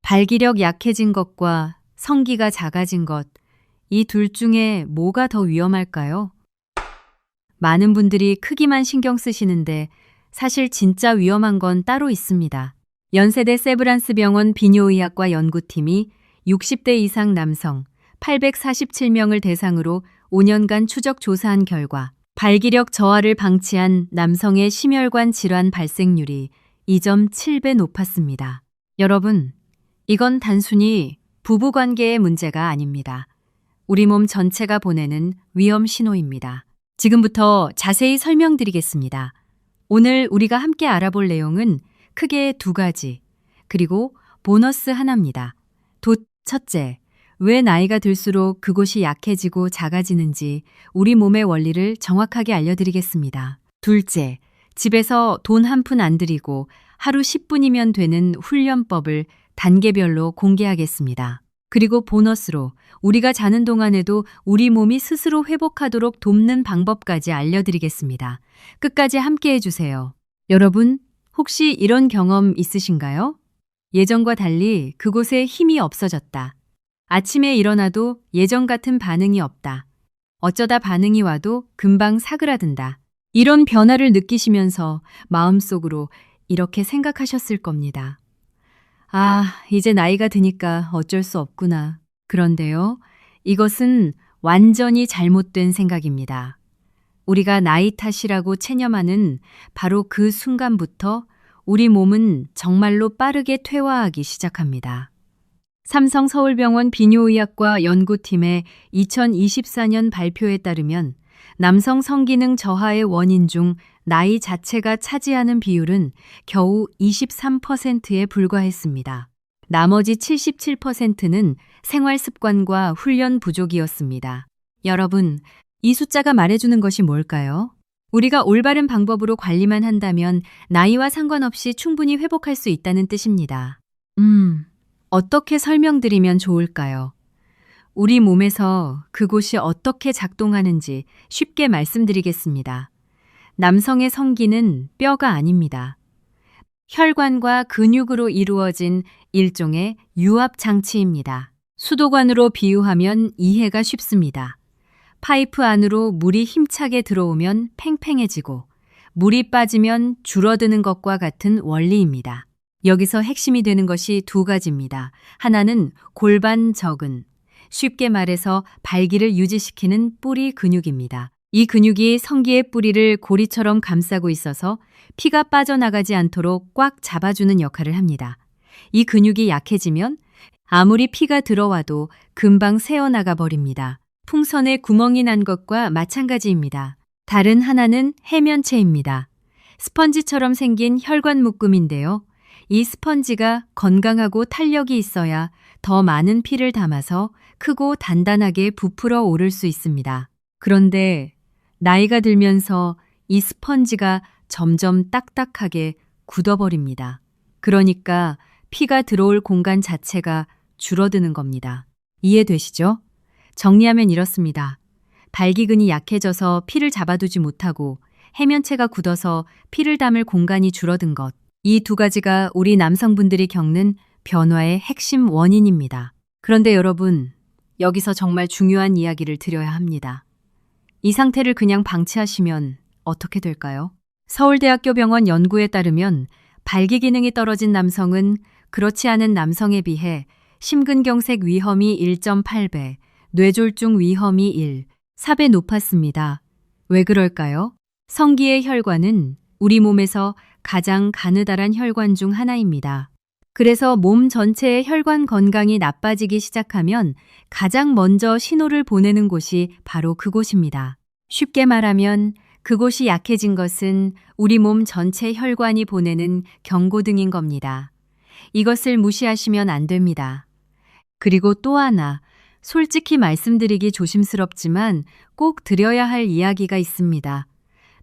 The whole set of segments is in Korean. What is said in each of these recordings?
발기력 약해진 것과 성기가 작아진 것, 이 둘 중에 뭐가 더 위험할까요? 많은 분들이 크기만 신경 쓰시는데 사실 진짜 위험한 건 따로 있습니다. 연세대 세브란스 병원 비뇨의학과 연구팀이 60대 이상 남성 847명을 대상으로 5년간 추적 조사한 결과 발기력 저하를 방치한 남성의 심혈관 질환 발생률이 2.7배 높았습니다. 여러분, 이건 단순히 부부관계의 문제가 아닙니다. 우리 몸 전체가 보내는 위험 신호입니다. 지금부터 자세히 설명드리겠습니다. 오늘 우리가 함께 알아볼 내용은 크게 두 가지, 그리고 보너스 하나입니다. 첫째, 왜 나이가 들수록 그곳이 약해지고 작아지는지 우리 몸의 원리를 정확하게 알려드리겠습니다. 둘째, 집에서 돈 한 푼 안 들이고 하루 10분이면 되는 훈련법을 단계별로 공개하겠습니다. 그리고 보너스로 우리가 자는 동안에도 우리 몸이 스스로 회복하도록 돕는 방법까지 알려드리겠습니다. 끝까지 함께 해주세요. 여러분, 혹시 이런 경험 있으신가요? 예전과 달리 그곳에 힘이 없어졌다. 아침에 일어나도 예전 같은 반응이 없다. 어쩌다 반응이 와도 금방 사그라든다. 이런 변화를 느끼시면서 마음속으로 이렇게 생각하셨을 겁니다. 아, 이제 나이가 드니까 어쩔 수 없구나. 그런데요, 이것은 완전히 잘못된 생각입니다. 우리가 나이 탓이라고 체념하는 바로 그 순간부터 우리 몸은 정말로 빠르게 퇴화하기 시작합니다. 삼성 서울병원 비뇨의학과 연구팀의 2024년 발표에 따르면 남성 성기능 저하의 원인 중 나이 자체가 차지하는 비율은 겨우 23%에 불과했습니다. 나머지 77%는 생활 습관과 훈련 부족이었습니다. 여러분, 이 숫자가 말해주는 것이 뭘까요? 우리가 올바른 방법으로 관리만 한다면 나이와 상관없이 충분히 회복할 수 있다는 뜻입니다. 어떻게 설명드리면 좋을까요? 우리 몸에서 그곳이 어떻게 작동하는지 쉽게 말씀드리겠습니다. 남성의 성기는 뼈가 아닙니다. 혈관과 근육으로 이루어진 일종의 유압장치입니다. 수도관으로 비유하면 이해가 쉽습니다. 파이프 안으로 물이 힘차게 들어오면 팽팽해지고 물이 빠지면 줄어드는 것과 같은 원리입니다. 여기서 핵심이 되는 것이 두 가지입니다. 하나는 골반 저근, 쉽게 말해서 발기를 유지시키는 뿌리 근육입니다. 이 근육이 성기의 뿌리를 고리처럼 감싸고 있어서 피가 빠져나가지 않도록 꽉 잡아주는 역할을 합니다. 이 근육이 약해지면 아무리 피가 들어와도 금방 새어나가 버립니다. 풍선에 구멍이 난 것과 마찬가지입니다. 다른 하나는 해면체입니다. 스펀지처럼 생긴 혈관 묶음인데요. 이 스펀지가 건강하고 탄력이 있어야 더 많은 피를 담아서 크고 단단하게 부풀어 오를 수 있습니다. 그런데 나이가 들면서 이 스펀지가 점점 딱딱하게 굳어버립니다. 그러니까 피가 들어올 공간 자체가 줄어드는 겁니다. 이해되시죠? 정리하면 이렇습니다. 발기근이 약해져서 피를 잡아두지 못하고 해면체가 굳어서 피를 담을 공간이 줄어든 것. 이 두 가지가 우리 남성분들이 겪는 변화의 핵심 원인입니다. 그런데 여러분, 여기서 정말 중요한 이야기를 드려야 합니다. 이 상태를 그냥 방치하시면 어떻게 될까요? 서울대학교 병원 연구에 따르면 발기 기능이 떨어진 남성은 그렇지 않은 남성에 비해 심근경색 위험이 1.8배, 뇌졸중 위험이 4배 높았습니다. 왜 그럴까요? 성기의 혈관은 우리 몸에서 가장 가느다란 혈관 중 하나입니다. 그래서 몸 전체의 혈관 건강이 나빠지기 시작하면 가장 먼저 신호를 보내는 곳이 바로 그곳입니다. 쉽게 말하면 그곳이 약해진 것은 우리 몸 전체 혈관이 보내는 경고등인 겁니다. 이것을 무시하시면 안 됩니다. 그리고 또 하나, 솔직히 말씀드리기 조심스럽지만 꼭 드려야 할 이야기가 있습니다.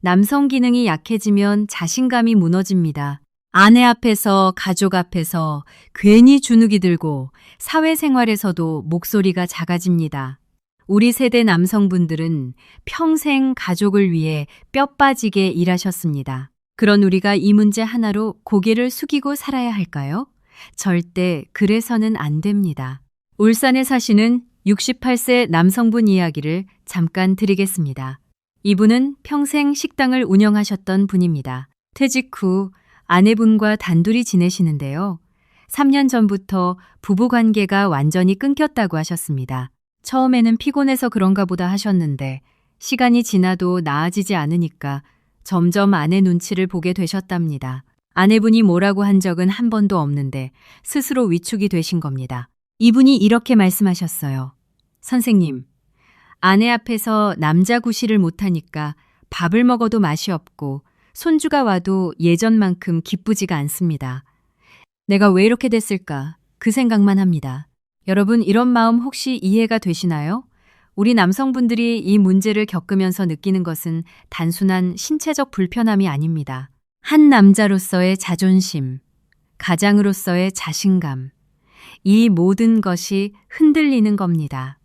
남성 기능이 약해지면 자신감이 무너집니다. 아내 앞에서, 가족 앞에서 괜히 주눅이 들고 사회생활에서도 목소리가 작아집니다. 우리 세대 남성분들은 평생 가족을 위해 뼈 빠지게 일하셨습니다. 그런 우리가 이 문제 하나로 고개를 숙이고 살아야 할까요? 절대 그래서는 안 됩니다. 울산에 사시는 68세 남성분 이야기를 잠깐 드리겠습니다. 이분은 평생 식당을 운영하셨던 분입니다. 퇴직 후 아내분과 단둘이 지내시는데요. 3년 전부터 부부 관계가 완전히 끊겼다고 하셨습니다. 처음에는 피곤해서 그런가 보다 하셨는데 시간이 지나도 나아지지 않으니까 점점 아내 눈치를 보게 되셨답니다. 아내분이 뭐라고 한 적은 한 번도 없는데 스스로 위축이 되신 겁니다. 이분이 이렇게 말씀하셨어요. 선생님, 아내 앞에서 남자 구실을 못하니까 밥을 먹어도 맛이 없고 손주가 와도 예전만큼 기쁘지가 않습니다. 내가 왜 이렇게 됐을까? 그 생각만 합니다. 여러분, 이런 마음 혹시 이해가 되시나요? 우리 남성분들이 이 문제를 겪으면서 느끼는 것은 단순한 신체적 불편함이 아닙니다. 한 남자로서의 자존심, 가장으로서의 자신감, 이 모든 것이 흔들리는 겁니다.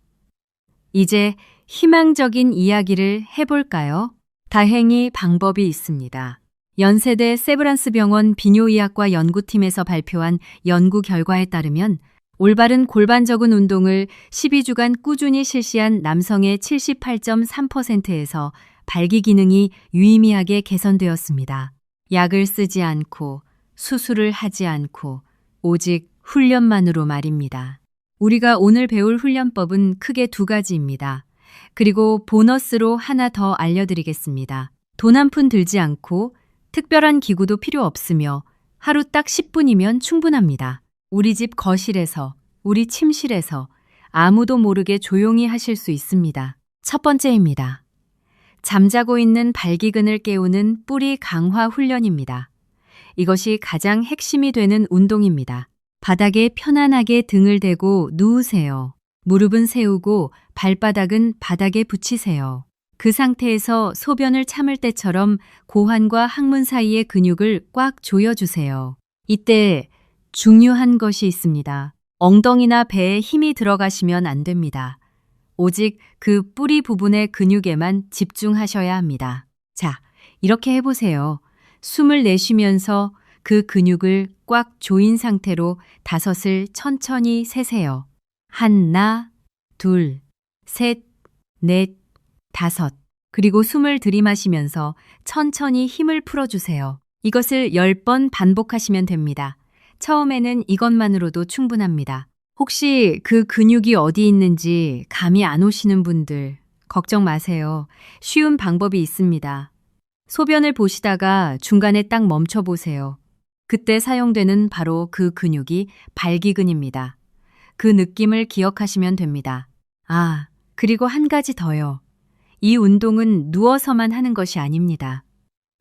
이제 희망적인 이야기를 해볼까요? 다행히 방법이 있습니다. 연세대 세브란스 병원 비뇨의학과 연구팀에서 발표한 연구 결과에 따르면 올바른 골반적은 운동을 12주간 꾸준히 실시한 남성의 78.3%에서 발기 기능이 유의미하게 개선되었습니다. 약을 쓰지 않고 수술을 하지 않고 오직 훈련만으로 말입니다. 우리가 오늘 배울 훈련법은 크게 두 가지입니다. 그리고 보너스로 하나 더 알려드리겠습니다. 돈 한 푼 들지 않고 특별한 기구도 필요 없으며 하루 딱 10분이면 충분합니다. 우리 집 거실에서, 우리 침실에서 아무도 모르게 조용히 하실 수 있습니다. 첫 번째입니다. 잠자고 있는 발기근을 깨우는 뿌리 강화 훈련입니다. 이것이 가장 핵심이 되는 운동입니다. 바닥에 편안하게 등을 대고 누우세요. 무릎은 세우고 발바닥은 바닥에 붙이세요. 그 상태에서 소변을 참을 때처럼 고환과 항문 사이의 근육을 꽉 조여주세요. 이때 중요한 것이 있습니다. 엉덩이나 배에 힘이 들어가시면 안 됩니다. 오직 그 뿌리 부분의 근육에만 집중하셔야 합니다. 자, 이렇게 해보세요. 숨을 내쉬면서 그 근육을 꽉 조인 상태로 5을 천천히 세세요. 하나, 둘, 셋, 넷, 5. 그리고 숨을 들이마시면서 천천히 힘을 풀어주세요. 이것을 10번 반복하시면 됩니다. 처음에는 이것만으로도 충분합니다. 혹시 그 근육이 어디 있는지 감이 안 오시는 분들 걱정 마세요. 쉬운 방법이 있습니다. 소변을 보시다가 중간에 딱 멈춰 보세요. 그때 사용되는 바로 그 근육이 발기근입니다. 그 느낌을 기억하시면 됩니다. 아, 그리고 한 가지 더요. 이 운동은 누워서만 하는 것이 아닙니다.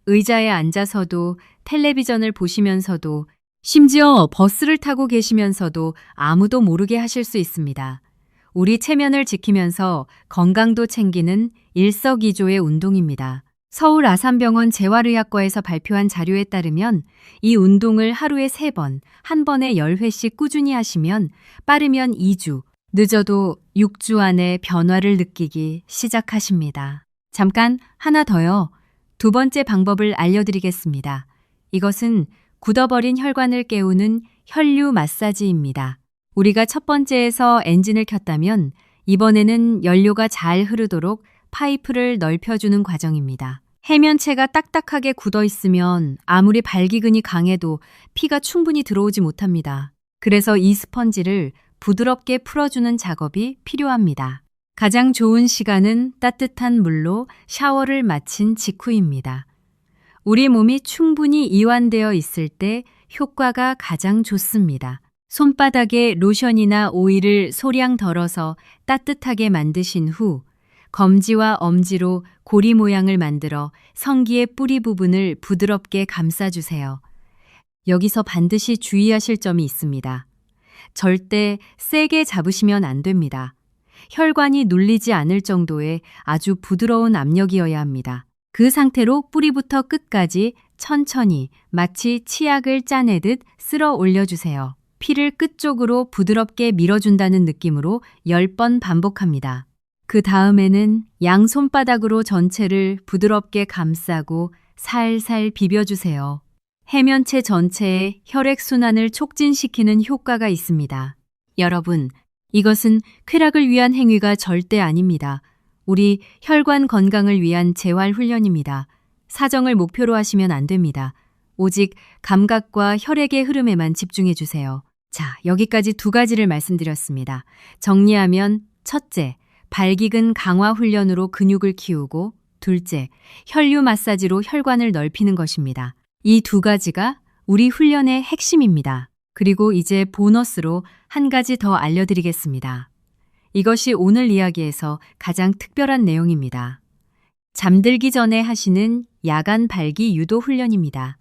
의자에 앉아서도 텔레비전을 보시면서도 심지어 버스를 타고 계시면서도 아무도 모르게 하실 수 있습니다. 우리 체면을 지키면서 건강도 챙기는 일석이조의 운동입니다. 서울 아산병원 재활의학과에서 발표한 자료에 따르면 이 운동을 하루에 3번, 한 번에 10회씩 꾸준히 하시면 빠르면 2주, 늦어도 6주 안에 변화를 느끼기 시작하십니다. 잠깐 하나 더요. 두 번째 방법을 알려드리겠습니다. 이것은 굳어버린 혈관을 깨우는 혈류 마사지입니다. 우리가 첫 번째에서 엔진을 켰다면 이번에는 연료가 잘 흐르도록 파이프를 넓혀주는 과정입니다. 해면체가 딱딱하게 굳어 있으면 아무리 발기근이 강해도 피가 충분히 들어오지 못합니다. 그래서 이 스펀지를 부드럽게 풀어주는 작업이 필요합니다. 가장 좋은 시간은 따뜻한 물로 샤워를 마친 직후입니다. 우리 몸이 충분히 이완되어 있을 때 효과가 가장 좋습니다. 손바닥에 로션이나 오일을 소량 덜어서 따뜻하게 만드신 후 검지와 엄지로 고리 모양을 만들어 성기의 뿌리 부분을 부드럽게 감싸주세요. 여기서 반드시 주의하실 점이 있습니다. 절대 세게 잡으시면 안 됩니다. 혈관이 눌리지 않을 정도의 아주 부드러운 압력이어야 합니다. 그 상태로 뿌리부터 끝까지 천천히 마치 치약을 짜내듯 쓸어 올려주세요. 피를 끝쪽으로 부드럽게 밀어준다는 느낌으로 10번 반복합니다. 그 다음에는 양손바닥으로 전체를 부드럽게 감싸고 살살 비벼주세요. 해면체 전체의 혈액순환을 촉진시키는 효과가 있습니다. 여러분, 이것은 쾌락을 위한 행위가 절대 아닙니다. 우리 혈관 건강을 위한 재활훈련입니다. 사정을 목표로 하시면 안 됩니다. 오직 감각과 혈액의 흐름에만 집중해 주세요. 자, 여기까지 2가지를 말씀드렸습니다. 정리하면 첫째, 발기근 강화 훈련으로 근육을 키우고 둘째, 혈류 마사지로 혈관을 넓히는 것입니다. 이 2가지가 우리 훈련의 핵심입니다. 그리고 이제 보너스로 한 가지 더 알려드리겠습니다. 이것이 오늘 이야기에서 가장 특별한 내용입니다. 잠들기 전에 하시는 야간 발기 유도 훈련입니다.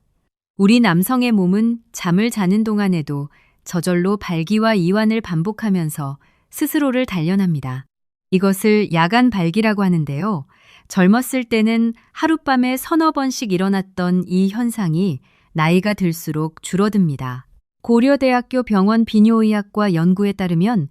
우리 남성의 몸은 잠을 자는 동안에도 저절로 발기와 이완을 반복하면서 스스로를 단련합니다. 이것을 야간 발기라고 하는데요. 젊었을 때는 하룻밤에 서너 번씩 일어났던 이 현상이 나이가 들수록 줄어듭니다. 고려대학교 병원 비뇨의학과 연구에 따르면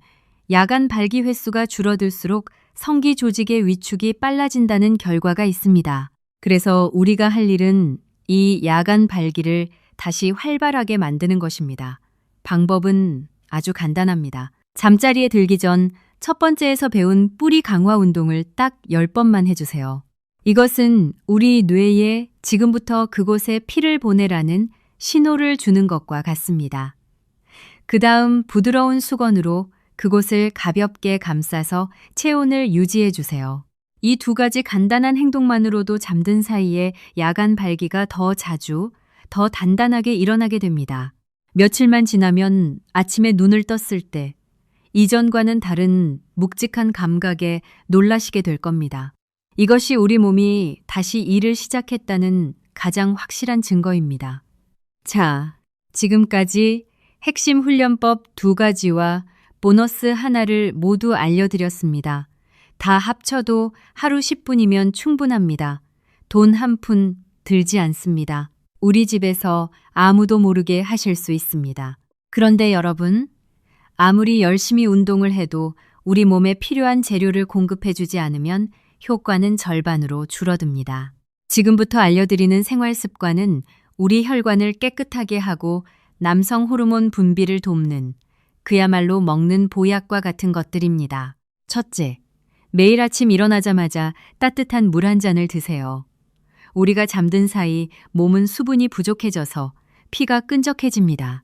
야간 발기 횟수가 줄어들수록 성기 조직의 위축이 빨라진다는 결과가 있습니다. 그래서 우리가 할 일은 이 야간 발기를 다시 활발하게 만드는 것입니다. 방법은 아주 간단합니다. 잠자리에 들기 전 첫 번째에서 배운 뿌리 강화 운동을 딱 10번만 해주세요. 이것은 우리 뇌에 지금부터 그곳에 피를 보내라는 신호를 주는 것과 같습니다. 그 다음 부드러운 수건으로 그곳을 가볍게 감싸서 체온을 유지해 주세요. 이 2가지 간단한 행동만으로도 잠든 사이에 야간 발기가 더 자주, 더 단단하게 일어나게 됩니다. 며칠만 지나면 아침에 눈을 떴을 때 이전과는 다른 묵직한 감각에 놀라시게 될 겁니다. 이것이 우리 몸이 다시 일을 시작했다는 가장 확실한 증거입니다. 자, 지금까지 핵심 훈련법 2가지와 보너스 하나를 모두 알려드렸습니다. 다 합쳐도 하루 10분이면 충분합니다. 돈 한 푼 들지 않습니다. 우리 집에서 아무도 모르게 하실 수 있습니다. 그런데 여러분, 아무리 열심히 운동을 해도 우리 몸에 필요한 재료를 공급해주지 않으면 효과는 절반으로 줄어듭니다. 지금부터 알려드리는 생활 습관은 우리 혈관을 깨끗하게 하고 남성 호르몬 분비를 돕는 그야말로 먹는 보약과 같은 것들입니다. 첫째, 매일 아침 일어나자마자 따뜻한 물 한 잔을 드세요. 우리가 잠든 사이 몸은 수분이 부족해져서 피가 끈적해집니다.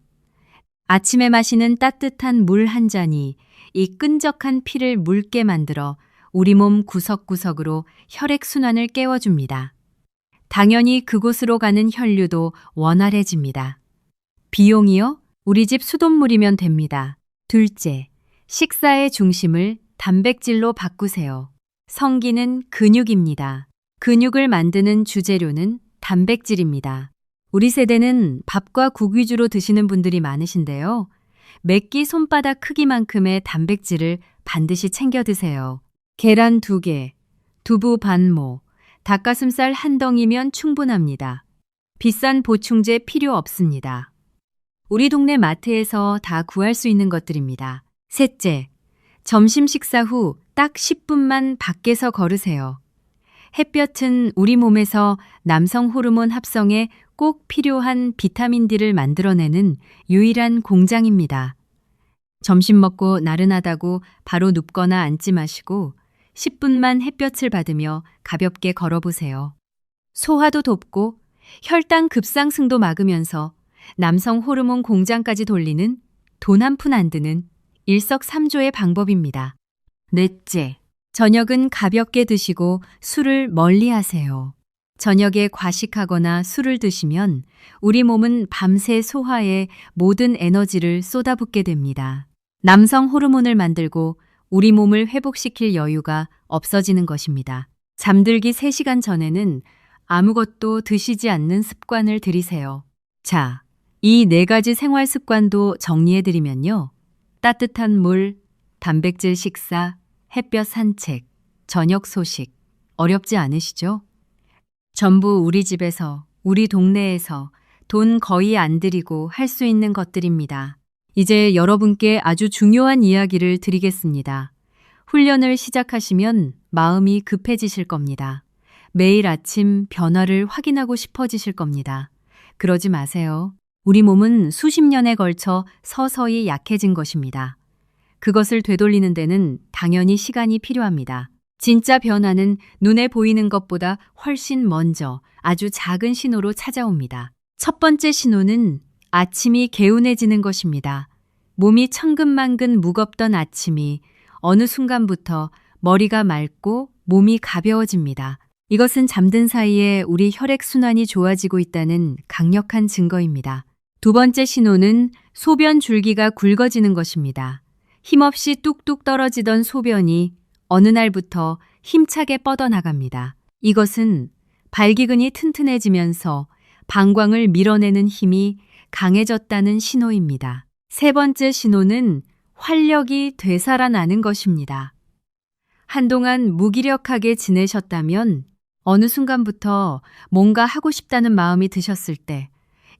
아침에 마시는 따뜻한 물 한 잔이 이 끈적한 피를 묽게 만들어 우리 몸 구석구석으로 혈액순환을 깨워줍니다. 당연히 그곳으로 가는 혈류도 원활해집니다. 비용이요? 우리 집 수돗물이면 됩니다. 둘째, 식사의 중심을 단백질로 바꾸세요. 성기는 근육입니다. 근육을 만드는 주재료는 단백질입니다. 우리 세대는 밥과 국 위주로 드시는 분들이 많으신데요. 매끼 손바닥 크기만큼의 단백질을 반드시 챙겨 드세요. 계란 2개, 두부 반모, 닭가슴살 한 덩이면 충분합니다. 비싼 보충제 필요 없습니다. 우리 동네 마트에서 다 구할 수 있는 것들입니다. 셋째, 점심 식사 후 딱 10분만 밖에서 걸으세요. 햇볕은 우리 몸에서 남성 호르몬 합성에 꼭 필요한 비타민 D를 만들어내는 유일한 공장입니다. 점심 먹고 나른하다고 바로 눕거나 앉지 마시고 10분만 햇볕을 받으며 가볍게 걸어보세요. 소화도 돕고 혈당 급상승도 막으면서 남성 호르몬 공장까지 돌리는 돈 한 푼 안 드는 일석삼조의 방법입니다. 넷째, 저녁은 가볍게 드시고 술을 멀리 하세요. 저녁에 과식하거나 술을 드시면 우리 몸은 밤새 소화에 모든 에너지를 쏟아붓게 됩니다. 남성 호르몬을 만들고 우리 몸을 회복시킬 여유가 없어지는 것입니다. 잠들기 3시간 전에는 아무것도 드시지 않는 습관을 들이세요. 자, 이 4가지 생활 습관도 정리해드리면요. 따뜻한 물, 단백질 식사, 햇볕 산책, 저녁 소식, 어렵지 않으시죠? 전부 우리 집에서, 우리 동네에서 돈 거의 안 들이고 할 수 있는 것들입니다. 이제 여러분께 아주 중요한 이야기를 드리겠습니다. 훈련을 시작하시면 마음이 급해지실 겁니다. 매일 아침 변화를 확인하고 싶어지실 겁니다. 그러지 마세요. 우리 몸은 수십 년에 걸쳐 서서히 약해진 것입니다. 그것을 되돌리는 데는 당연히 시간이 필요합니다. 진짜 변화는 눈에 보이는 것보다 훨씬 먼저 아주 작은 신호로 찾아옵니다. 첫 번째 신호는 아침이 개운해지는 것입니다. 몸이 천근만근 무겁던 아침이 어느 순간부터 머리가 맑고 몸이 가벼워집니다. 이것은 잠든 사이에 우리 혈액순환이 좋아지고 있다는 강력한 증거입니다. 두 번째 신호는 소변 줄기가 굵어지는 것입니다. 힘없이 뚝뚝 떨어지던 소변이 어느 날부터 힘차게 뻗어나갑니다. 이것은 발기근이 튼튼해지면서 방광을 밀어내는 힘이 강해졌다는 신호입니다. 세 번째 신호는 활력이 되살아나는 것입니다. 한동안 무기력하게 지내셨다면 어느 순간부터 뭔가 하고 싶다는 마음이 드셨을 때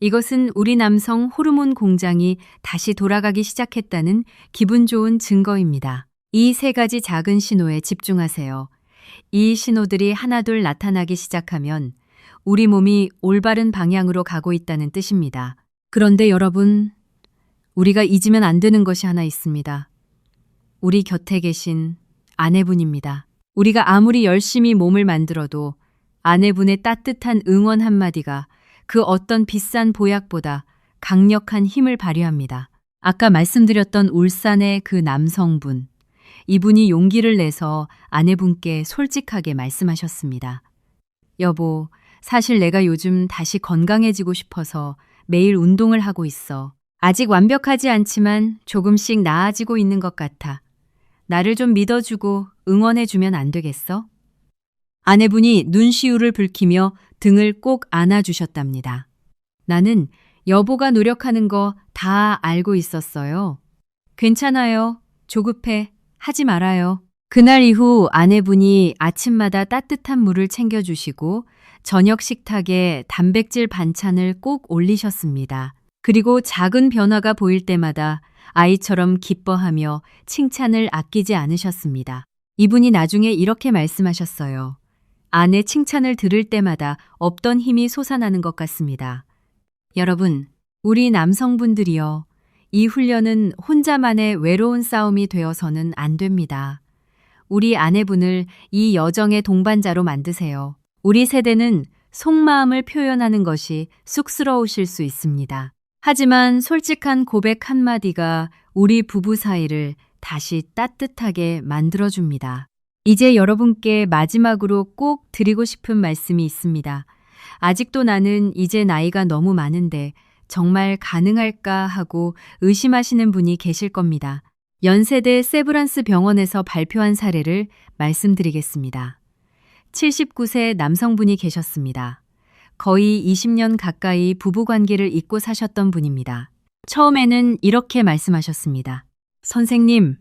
이것은 우리 남성 호르몬 공장이 다시 돌아가기 시작했다는 기분 좋은 증거입니다. 이 세 가지 작은 신호에 집중하세요. 이 신호들이 하나둘 나타나기 시작하면 우리 몸이 올바른 방향으로 가고 있다는 뜻입니다. 그런데 여러분, 우리가 잊으면 안 되는 것이 하나 있습니다. 우리 곁에 계신 아내분입니다. 우리가 아무리 열심히 몸을 만들어도 아내분의 따뜻한 응원 한마디가 그 어떤 비싼 보약보다 강력한 힘을 발휘합니다. 아까 말씀드렸던 울산의 그 남성분, 이분이 용기를 내서 아내분께 솔직하게 말씀하셨습니다. 여보, 사실 내가 요즘 다시 건강해지고 싶어서 매일 운동을 하고 있어. 아직 완벽하지 않지만 조금씩 나아지고 있는 것 같아. 나를 좀 믿어주고 응원해주면 안 되겠어? 아내분이 눈시울을 붉히며 등을 꼭 안아주셨답니다. 나는 여보가 노력하는 거 다 알고 있었어요. 괜찮아요. 조급해. 하지 말아요. 그날 이후 아내분이 아침마다 따뜻한 물을 챙겨주시고 저녁 식탁에 단백질 반찬을 꼭 올리셨습니다. 그리고 작은 변화가 보일 때마다 아이처럼 기뻐하며 칭찬을 아끼지 않으셨습니다. 이분이 나중에 이렇게 말씀하셨어요. 아내 칭찬을 들을 때마다 없던 힘이 솟아나는 것 같습니다. 여러분, 우리 남성분들이요. 이 훈련은 혼자만의 외로운 싸움이 되어서는 안 됩니다. 우리 아내분을 이 여정의 동반자로 만드세요. 우리 세대는 속마음을 표현하는 것이 쑥스러우실 수 있습니다. 하지만 솔직한 고백 한마디가 우리 부부 사이를 다시 따뜻하게 만들어줍니다. 이제 여러분께 마지막으로 꼭 드리고 싶은 말씀이 있습니다. 아직도 나는 이제 나이가 너무 많은데 정말 가능할까 하고 의심하시는 분이 계실 겁니다. 연세대 세브란스 병원에서 발표한 사례를 말씀드리겠습니다. 79세 남성분이 계셨습니다. 거의 20년 가까이 부부관계를 잇고 사셨던 분입니다. 처음에는 이렇게 말씀하셨습니다. 선생님,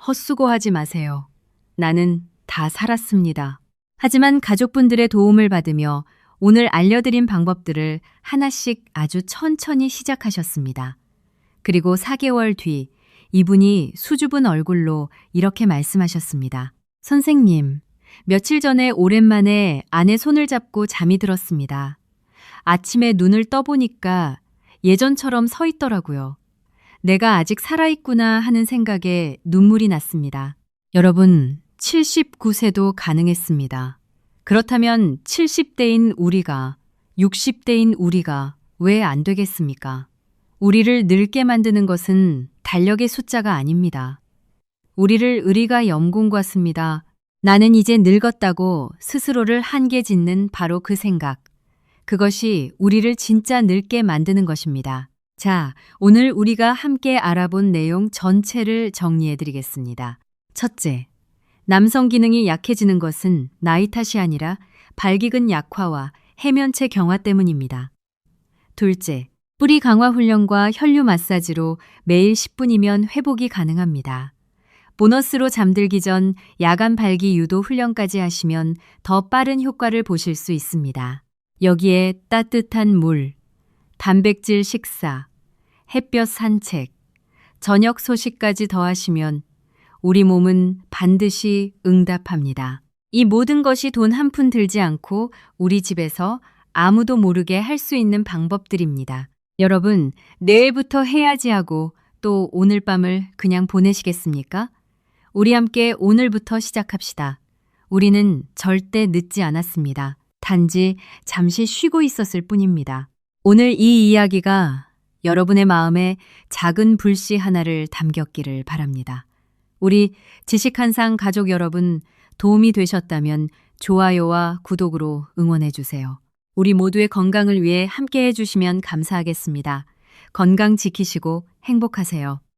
헛수고하지 마세요. 나는 다 살았습니다. 하지만 가족분들의 도움을 받으며 오늘 알려드린 방법들을 하나씩 아주 천천히 시작하셨습니다. 그리고 4개월 뒤 이분이 수줍은 얼굴로 이렇게 말씀하셨습니다. 선생님, 며칠 전에 오랜만에 아내 손을 잡고 잠이 들었습니다. 아침에 눈을 떠보니까 예전처럼 서 있더라고요. 내가 아직 살아있구나 하는 생각에 눈물이 났습니다. 여러분, 79세도 가능했습니다. 그렇다면 70대인 우리가, 60대인 우리가 왜 안 되겠습니까? 우리를 늙게 만드는 것은 달력의 숫자가 아닙니다. 우리를 의리가 염공과 씁니다. 나는 이제 늙었다고 스스로를 한계 짓는 바로 그 생각. 그것이 우리를 진짜 늙게 만드는 것입니다. 자, 오늘 우리가 함께 알아본 내용 전체를 정리해 드리겠습니다. 첫째, 남성 기능이 약해지는 것은 나이 탓이 아니라 발기근 약화와 해면체 경화 때문입니다. 둘째, 뿌리 강화 훈련과 혈류 마사지로 매일 10분이면 회복이 가능합니다. 보너스로 잠들기 전 야간 발기 유도 훈련까지 하시면 더 빠른 효과를 보실 수 있습니다. 여기에 따뜻한 물, 단백질 식사, 햇볕 산책, 저녁 소식까지 더하시면 우리 몸은 반드시 응답합니다. 이 모든 것이 돈 한 푼 들지 않고 우리 집에서 아무도 모르게 할 수 있는 방법들입니다. 여러분, 내일부터 해야지 하고 또 오늘 밤을 그냥 보내시겠습니까? 우리 함께 오늘부터 시작합시다. 우리는 절대 늦지 않았습니다. 단지 잠시 쉬고 있었을 뿐입니다. 오늘 이 이야기가 여러분의 마음에 작은 불씨 하나를 담겼기를 바랍니다. 우리 지식한상 가족 여러분, 도움이 되셨다면 좋아요와 구독으로 응원해 주세요. 우리 모두의 건강을 위해 함께 해주시면 감사하겠습니다. 건강 지키시고 행복하세요.